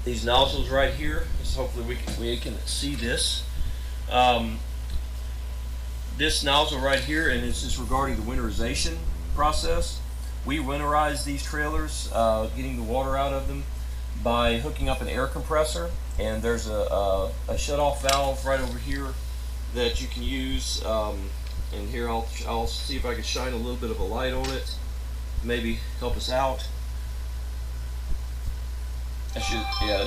these nozzles right here. So hopefully we can see this. This nozzle right here, and this is regarding the winterization process. We winterize these trailers, getting the water out of them by hooking up an air compressor, and there's a shut-off valve right over here that you can use. And here I'll see if I can shine a little bit of a light on it, maybe help us out. That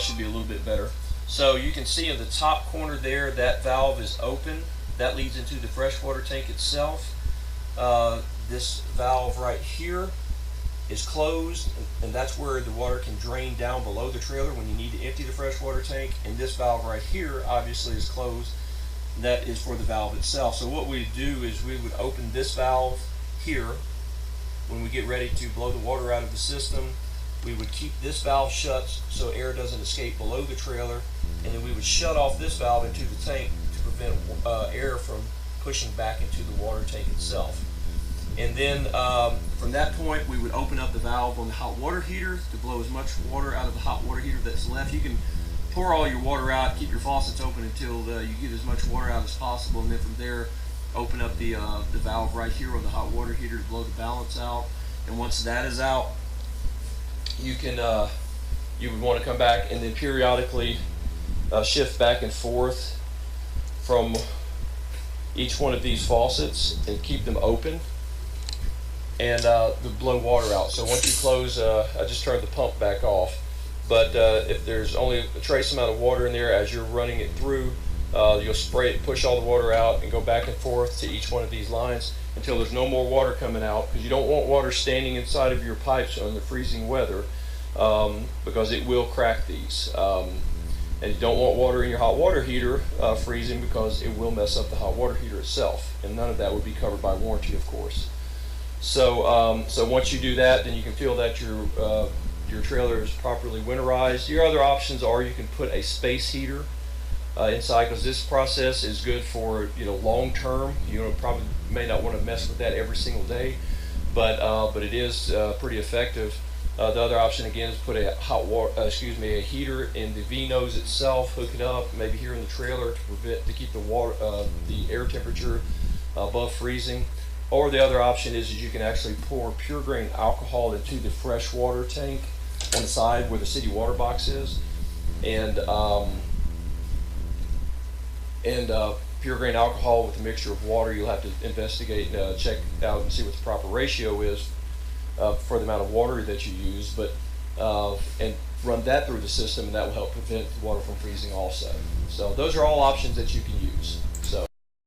should be a little bit better. So you can see in the top corner there, that valve is open. That leads into the freshwater tank itself. This valve right here is closed, and that's where the water can drain down below the trailer when you need to empty the freshwater tank. And this valve right here obviously is closed. That is for the valve itself. So what we do is we would open this valve here when we get ready to blow the water out of the system. We would keep this valve shut so air doesn't escape below the trailer, and then we would shut off this valve into the tank to prevent air from pushing back into the water tank itself. And then from that point, we would open up the valve on the hot water heater to blow as much water out of the hot water heater that's left. You can pour all your water out, keep your faucets open until you get as much water out as possible, and then from there, open up the valve right here on the hot water heater to blow the balance out. And once that is out, you would want to come back and then periodically shift back and forth from each one of these faucets and keep them open and blow water out. So once you close, I just turned the pump back off. But if there's only a trace amount of water in there as you're running it through, you'll spray it, push all the water out, and go back and forth to each one of these lines until there's no more water coming out, because you don't want water standing inside of your pipes in the freezing weather, because it will crack these. And you don't want water in your hot water heater freezing, because it will mess up the hot water heater itself, and none of that would be covered by warranty, of course. So once you do that, then you can feel that your trailer is properly winterized. Your other options are you can put a space heater inside, because this process is good for long term. You probably may not want to mess with that every single day, but it is pretty effective. The other option again is put a a heater in the V nose itself, hook it up maybe here in the trailer to keep the air temperature above freezing. Or the other option is you can actually pour pure grain alcohol into the freshwater tank on the side where the city water box is, and pure grain alcohol with a mixture of water. You'll have to investigate, check out and see what the proper ratio is for the amount of water that you use, but and run that through the system, and that will help prevent the water from freezing also. So those are all options that you can use.